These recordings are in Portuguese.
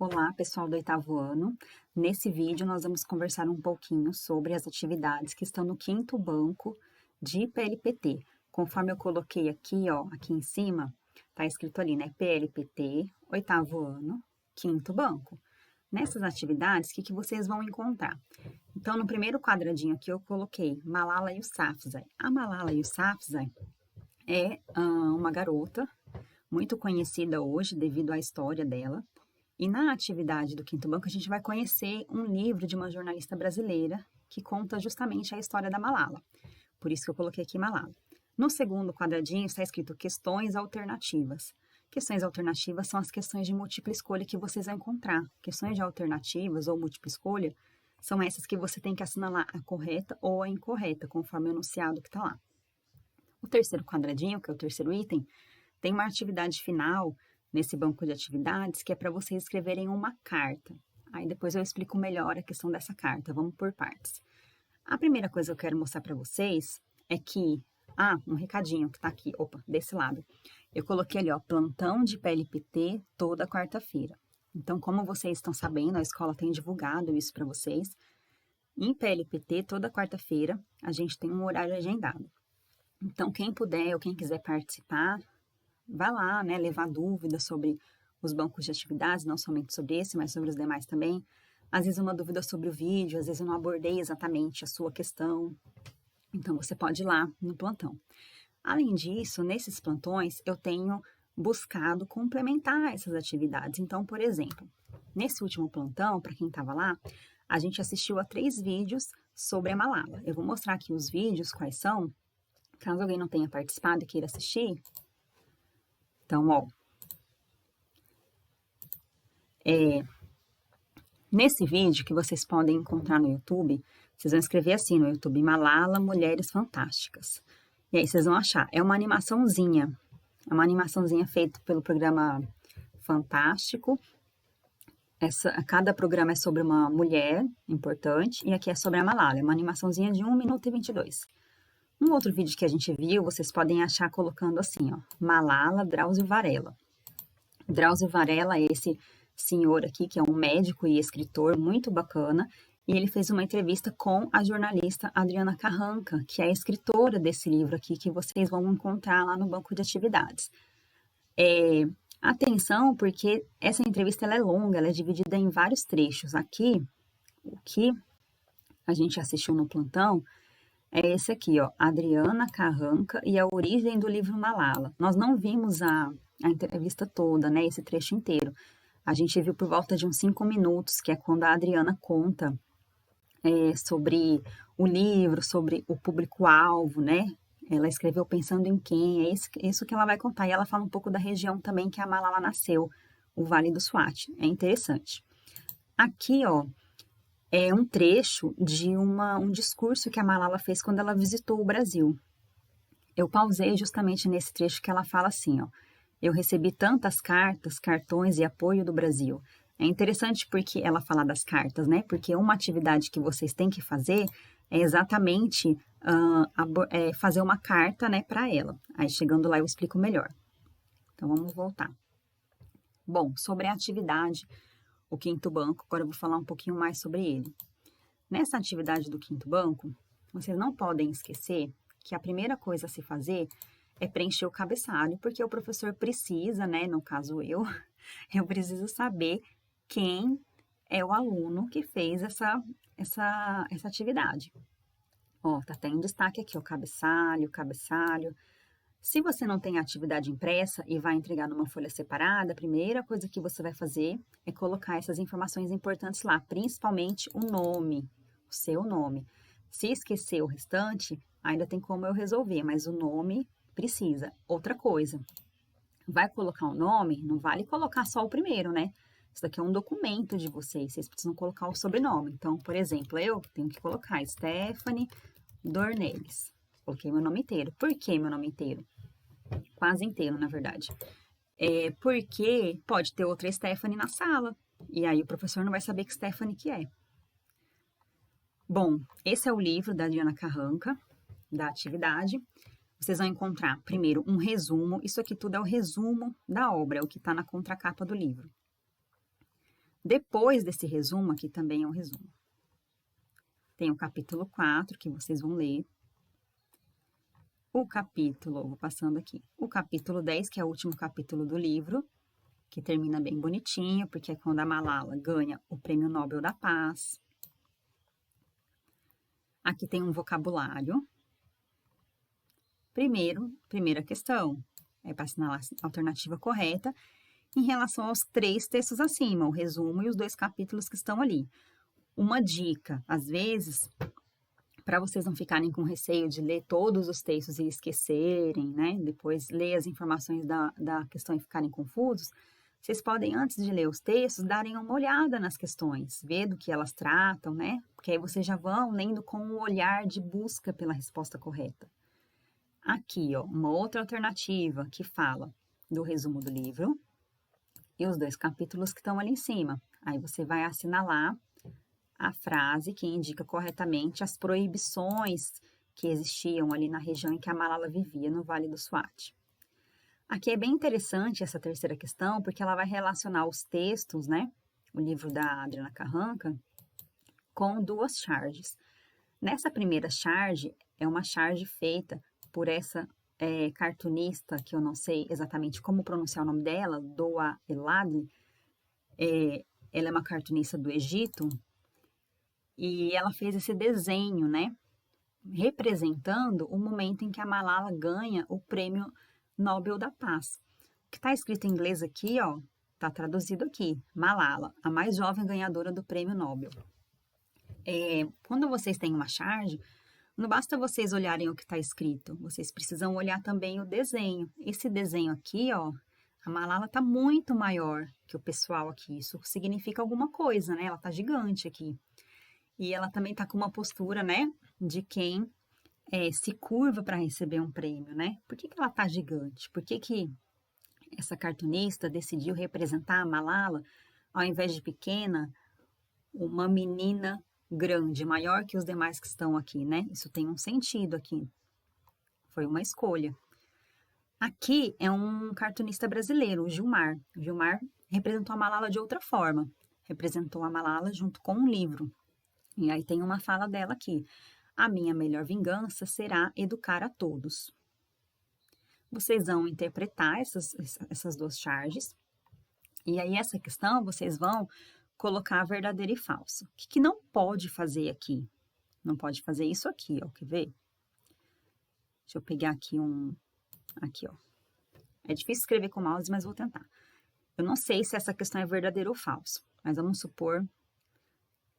Olá, pessoal do oitavo ano. Nesse vídeo, nós vamos conversar um pouquinho sobre as atividades que estão no quinto banco de PLPT. Conforme eu coloquei aqui, ó, aqui em cima, tá escrito ali, né? PLPT, oitavo ano, quinto banco. Nessas atividades, o que vocês vão encontrar? Então, no primeiro quadradinho aqui, eu coloquei Malala Yousafzai. A Malala Yousafzai é uma garota muito conhecida hoje devido à história dela. E na atividade do quinto banco, a gente vai conhecer um livro de uma jornalista brasileira que conta justamente a história da Malala. Por isso que eu coloquei aqui Malala. No segundo quadradinho está escrito questões alternativas. Questões alternativas são as questões de múltipla escolha que vocês vão encontrar. Questões de alternativas ou múltipla escolha são essas que você tem que assinalar a correta ou a incorreta, conforme o enunciado que está lá. O terceiro quadradinho, que é o terceiro item, tem uma atividade final nesse banco de atividades que é para vocês escreverem uma carta. Aí depois eu explico melhor a questão dessa carta, vamos por partes. A primeira coisa que eu quero mostrar para vocês é que, um recadinho que tá aqui, desse lado. Eu coloquei ali, ó, plantão de PLPT toda quarta-feira. Então, como vocês estão sabendo, a escola tem divulgado isso para vocês. Em PLPT, toda quarta-feira, a gente tem um horário agendado. Então, quem puder ou quem quiser participar, vai lá, né, levar dúvidas sobre os bancos de atividades, não somente sobre esse, mas sobre os demais também. Às vezes uma dúvida sobre o vídeo, às vezes eu não abordei exatamente a sua questão. Então, você pode ir lá no plantão. Além disso, nesses plantões, eu tenho buscado complementar essas atividades. Então, por exemplo, nesse último plantão, para quem estava lá, a gente assistiu a 3 vídeos sobre a Malala. Eu vou mostrar aqui os vídeos, quais são, caso alguém não tenha participado e queira assistir. Então, ó, nesse vídeo que vocês podem encontrar no YouTube, vocês vão escrever assim no YouTube, Malala Mulheres Fantásticas. E aí vocês vão achar, é uma animaçãozinha feita pelo programa Fantástico. Cada programa é sobre uma mulher importante e aqui é sobre a Malala, é uma animaçãozinha de 1 minuto e 22. Um outro vídeo que a gente viu, vocês podem achar colocando assim, ó, Malala Drauzio Varela. Drauzio Varela é esse senhor aqui, que é um médico e escritor muito bacana, e ele fez uma entrevista com a jornalista Adriana Carranca, que é a escritora desse livro aqui, que vocês vão encontrar lá no banco de atividades. Atenção, porque essa entrevista ela é longa, ela é dividida em vários trechos. Aqui, o que a gente assistiu no plantão é esse aqui, ó, Adriana Carranca e a origem do livro Malala. Nós não vimos a entrevista toda, né, esse trecho inteiro. A gente viu por volta de uns 5 minutos, que é quando a Adriana conta sobre o livro, sobre o público-alvo, né? Ela escreveu pensando em quem, é isso que ela vai contar. E ela fala um pouco da região também que a Malala nasceu, o Vale do Swat. É interessante. Aqui, ó, é um trecho de um discurso que a Malala fez quando ela visitou o Brasil. Eu pausei justamente nesse trecho que ela fala assim, ó. Eu recebi tantas cartas, cartões e apoio do Brasil. É interessante porque ela fala das cartas, né? Porque uma atividade que vocês têm que fazer é exatamente fazer uma carta, né, para ela. Aí chegando lá eu explico melhor. Então vamos voltar. Bom, sobre a atividade, o quinto banco, agora eu vou falar um pouquinho mais sobre ele. Nessa atividade do quinto banco, vocês não podem esquecer que a primeira coisa a se fazer é preencher o cabeçalho, porque o professor precisa, né, no caso eu preciso saber quem é o aluno que fez essa atividade. Ó, tá até em destaque aqui, o cabeçalho. Se você não tem a atividade impressa e vai entregar numa folha separada, a primeira coisa que você vai fazer é colocar essas informações importantes lá, principalmente o nome, o seu nome. Se esquecer o restante, ainda tem como eu resolver, mas o nome precisa. Outra coisa, vai colocar o nome, não vale colocar só o primeiro, né? Isso daqui é um documento de vocês precisam colocar o sobrenome. Então, por exemplo, eu tenho que colocar Stephanie Dornelles. Coloquei meu nome inteiro. Por que meu nome inteiro? Quase inteiro, na verdade. Porque pode ter outra Stephanie na sala. E aí o professor não vai saber que Stephanie que é. Bom, esse é o livro da Adriana Carranca, da atividade. Vocês vão encontrar, primeiro, um resumo. Isso aqui tudo é o resumo da obra, é o que está na contracapa do livro. Depois desse resumo, aqui também é um resumo. Tem o capítulo 4, que vocês vão ler. Vou passando aqui. O capítulo 10, que é o último capítulo do livro, que termina bem bonitinho, porque é quando a Malala ganha o Prêmio Nobel da Paz. Aqui tem um vocabulário. Primeira questão, é para assinalar a alternativa correta em relação aos 3 textos acima, o resumo e os 2 capítulos que estão ali. Uma dica, às vezes, para vocês não ficarem com receio de ler todos os textos e esquecerem, né? Depois ler as informações da questão e ficarem confusos, vocês podem, antes de ler os textos, darem uma olhada nas questões, ver do que elas tratam, né? Porque aí vocês já vão lendo com um olhar de busca pela resposta correta. Aqui, ó, uma outra alternativa que fala do resumo do livro e os 2 capítulos que estão ali em cima. Aí você vai assinalar a frase que indica corretamente as proibições que existiam ali na região em que a Malala vivia, no Vale do Swat. Aqui é bem interessante essa terceira questão, porque ela vai relacionar os textos, né, o livro da Adriana Carranca, com 2 charges. Nessa primeira charge, é uma charge feita por essa cartunista, que eu não sei exatamente como pronunciar o nome dela, Doa Eladli. Ela é uma cartunista do Egito, e ela fez esse desenho, né, representando o momento em que a Malala ganha o Prêmio Nobel da Paz. O que está escrito em inglês aqui, ó, está traduzido aqui, Malala, a mais jovem ganhadora do Prêmio Nobel. Quando vocês têm uma charge, não basta vocês olharem o que está escrito, vocês precisam olhar também o desenho. Esse desenho aqui, ó, a Malala está muito maior que o pessoal aqui, isso significa alguma coisa, né? Ela está gigante aqui. E ela também está com uma postura, né, de quem se curva para receber um prêmio, né? Por que ela está gigante? Por que essa cartunista decidiu representar a Malala, ao invés de pequena, uma menina grande, maior que os demais que estão aqui, né? Isso tem um sentido aqui. Foi uma escolha. Aqui é um cartunista brasileiro, o Gilmar. O Gilmar representou a Malala de outra forma. Representou a Malala junto com um livro. E aí tem uma fala dela aqui. A minha melhor vingança será educar a todos. Vocês vão interpretar essas 2 charges. E aí essa questão vocês vão colocar verdadeiro e falso. O que não pode fazer aqui? Não pode fazer isso aqui, ó. Quer ver? Deixa eu pegar aqui aqui, ó. É difícil escrever com mouse, mas vou tentar. Eu não sei se essa questão é verdadeiro ou falso, mas vamos supor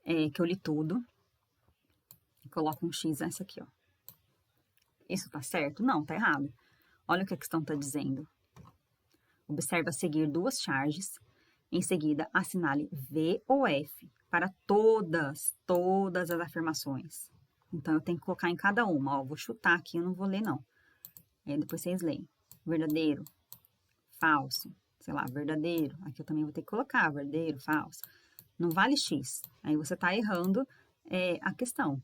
que eu li tudo. E coloco um X nessa aqui, ó. Isso tá certo? Não, tá errado. Olha o que a questão tá dizendo. Observe a seguir 2 charges. Em seguida, assinale V ou F para todas as afirmações. Então, eu tenho que colocar em cada uma. Ó, vou chutar aqui, eu não vou ler, não. Aí, depois vocês leem. Verdadeiro, falso, sei lá, verdadeiro. Aqui eu também vou ter que colocar verdadeiro, falso. Não vale X. Aí, você tá errando a questão.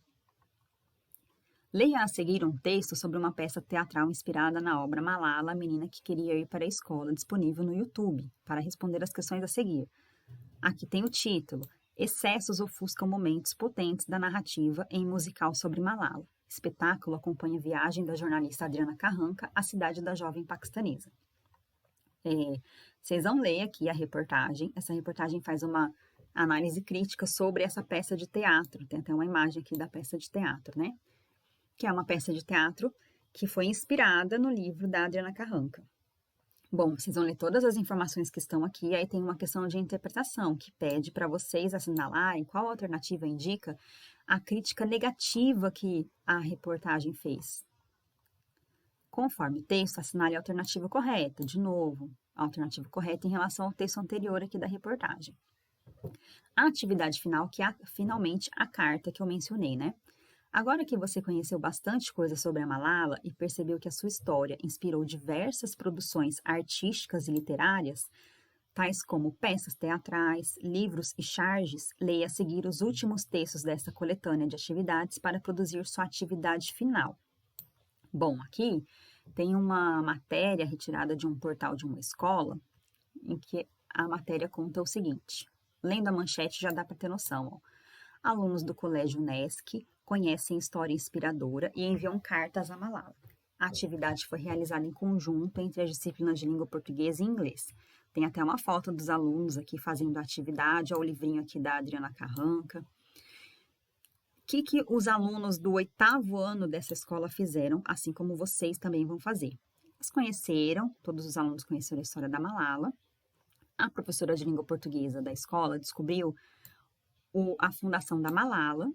Leia a seguir um texto sobre uma peça teatral inspirada na obra Malala, a menina que queria ir para a escola, disponível no YouTube, para responder as questões a seguir. Aqui tem o título: Excessos ofuscam momentos potentes da narrativa em musical sobre Malala. Espetáculo acompanha a viagem da jornalista Adriana Carranca à cidade da jovem paquistanesa. Vocês vão ler aqui a reportagem. Essa reportagem faz uma análise crítica sobre essa peça de teatro. Tem até uma imagem aqui da peça de teatro, né? Que é uma peça de teatro que foi inspirada no livro da Adriana Carranca. Bom, vocês vão ler todas as informações que estão aqui, aí tem uma questão de interpretação, que pede para vocês assinalarem qual alternativa indica a crítica negativa que a reportagem fez. Conforme o texto, assinale a alternativa correta. De novo, a alternativa correta em relação ao texto anterior aqui da reportagem. A atividade final, que é finalmente a carta que eu mencionei, né? Agora que você conheceu bastante coisa sobre a Malala e percebeu que a sua história inspirou diversas produções artísticas e literárias, tais como peças teatrais, livros e charges, leia a seguir os últimos textos dessa coletânea de atividades para produzir sua atividade final. Bom, aqui tem uma matéria retirada de um portal de uma escola, em que a matéria conta o seguinte: lendo a manchete já dá para ter noção, ó. Alunos do Colégio Unesc conhecem história inspiradora e enviam cartas a Malala. A atividade foi realizada em conjunto entre as disciplinas de língua portuguesa e inglês. Tem até uma foto dos alunos aqui fazendo a atividade, ó, o livrinho aqui da Adriana Carranca. O que os alunos do 8º ano dessa escola fizeram, assim como vocês também vão fazer? Eles conheceram, todos os alunos conheceram a história da Malala. A professora de língua portuguesa da escola descobriu a fundação da Malala,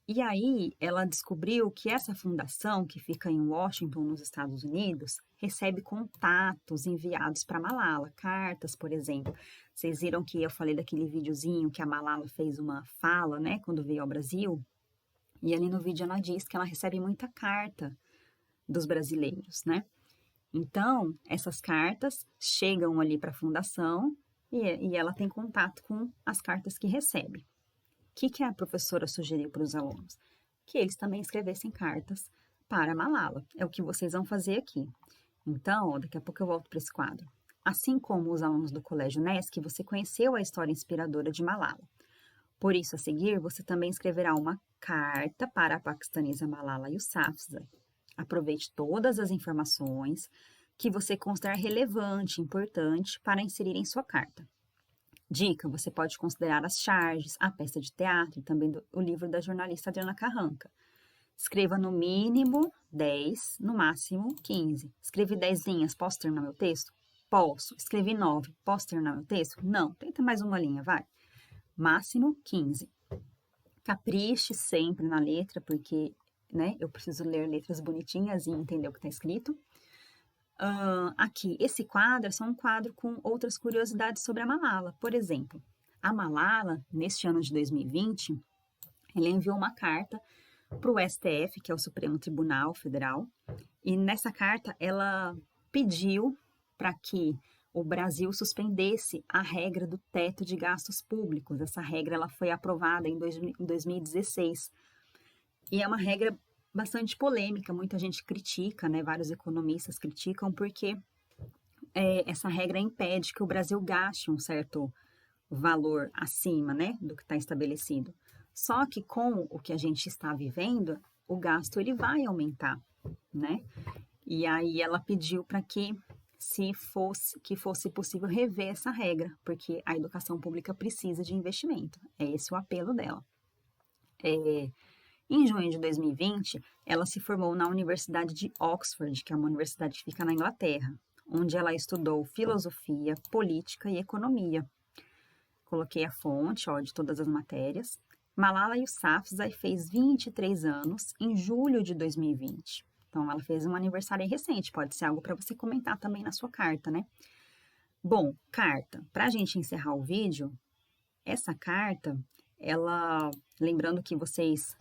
e aí ela descobriu que essa fundação, que fica em Washington, nos Estados Unidos, recebe contatos enviados para Malala, cartas, por exemplo. Vocês viram que eu falei daquele videozinho que a Malala fez uma fala, né, quando veio ao Brasil? E ali no vídeo ela diz que ela recebe muita carta dos brasileiros, né? Então, essas cartas chegam ali para a fundação e ela tem contato com as cartas que recebe. O que a professora sugeriu para os alunos? Que eles também escrevessem cartas para Malala. É o que vocês vão fazer aqui. Então, daqui a pouco eu volto para esse quadro. Assim como os alunos do Colégio Unesc, você conheceu a história inspiradora de Malala. Por isso, a seguir, você também escreverá uma carta para a paquistanesa Malala Yousafzai. Aproveite todas as informações que você considerar relevante, importante para inserir em sua carta. Dica, você pode considerar as charges, a peça de teatro e também o livro da jornalista Adriana Carranca. Escreva no mínimo 10, no máximo 15. Escrevi 10 linhas, posso terminar meu texto? Posso. Escrevi 9, posso terminar meu texto? Não. Tenta mais uma linha, vai. Máximo 15. Capriche sempre na letra, porque, né, eu preciso ler letras bonitinhas e entender o que está escrito. Aqui, esse quadro é só um quadro com outras curiosidades sobre a Malala. Por exemplo, a Malala, neste ano de 2020, ela enviou uma carta para o STF, que é o Supremo Tribunal Federal, e nessa carta ela pediu para que o Brasil suspendesse a regra do teto de gastos públicos. Essa regra ela foi aprovada em 2016 e é uma regra bastante polêmica, muita gente critica, né? Vários economistas criticam porque essa regra impede que o Brasil gaste um certo valor acima, né, do que está estabelecido. Só que com o que a gente está vivendo, o gasto ele vai aumentar, né? E aí ela pediu para que fosse possível rever essa regra, porque a educação pública precisa de investimento. É esse o apelo dela. Em junho de 2020, ela se formou na Universidade de Oxford, que é uma universidade que fica na Inglaterra, onde ela estudou filosofia, política e economia. Coloquei a fonte, ó, de todas as matérias. Malala Yousafzai fez 23 anos em julho de 2020. Então, ela fez um aniversário recente, pode ser algo para você comentar também na sua carta, né? Bom, carta. Para a gente encerrar o vídeo, essa carta, lembrando que vocês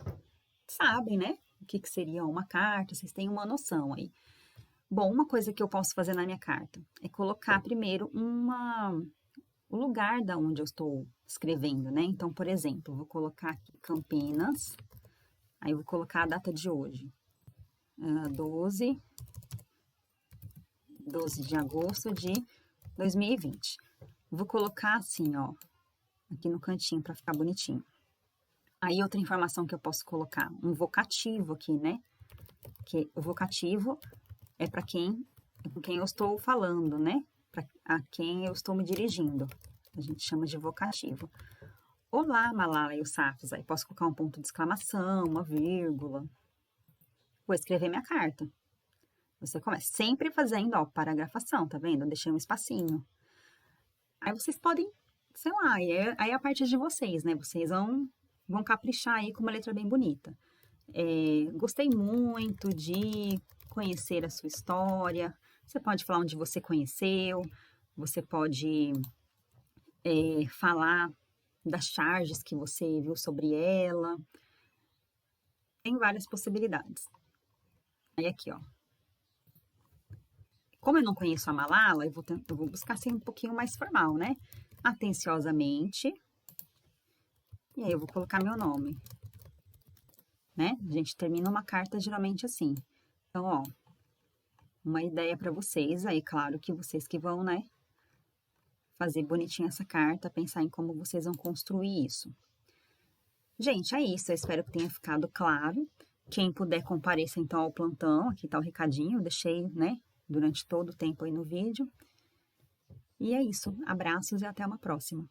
sabem, né? O que seria uma carta, vocês têm uma noção aí. Bom, uma coisa que eu posso fazer na minha carta é colocar primeiro o lugar da onde eu estou escrevendo, né? Então, por exemplo, vou colocar aqui Campinas, aí eu vou colocar a data de hoje, 12 de agosto de 2020. Vou colocar assim, ó, aqui no cantinho para ficar bonitinho. Aí, outra informação que eu posso colocar, um vocativo aqui, né? Que o vocativo é para com quem eu estou falando, né? A quem eu estou me dirigindo. A gente chama de vocativo. Olá, Malala Yousafzai. Posso colocar um ponto de exclamação, uma vírgula. Vou escrever minha carta. Você começa sempre fazendo, ó, paragrafação, tá vendo? Eu deixei um espacinho. Aí vocês podem, sei lá, aí é a parte de vocês, né? Vocês vão caprichar aí com uma letra bem bonita. Gostei muito de conhecer a sua história. Você pode falar onde você conheceu, você pode falar das charges que você viu sobre ela. Tem várias possibilidades. Aí aqui, ó. Como eu não conheço a Malala, eu vou buscar ser um pouquinho mais formal, né? Atenciosamente. E aí eu vou colocar meu nome. Né? A gente termina uma carta geralmente assim. Então, ó, uma ideia para vocês aí, claro que vocês que vão, né, fazer bonitinha essa carta, pensar em como vocês vão construir isso. Gente, é isso. Eu espero que tenha ficado claro. Quem puder, compareça então ao plantão. Aqui tá o recadinho. Eu deixei, né, durante todo o tempo aí no vídeo. E é isso. Abraços e até uma próxima.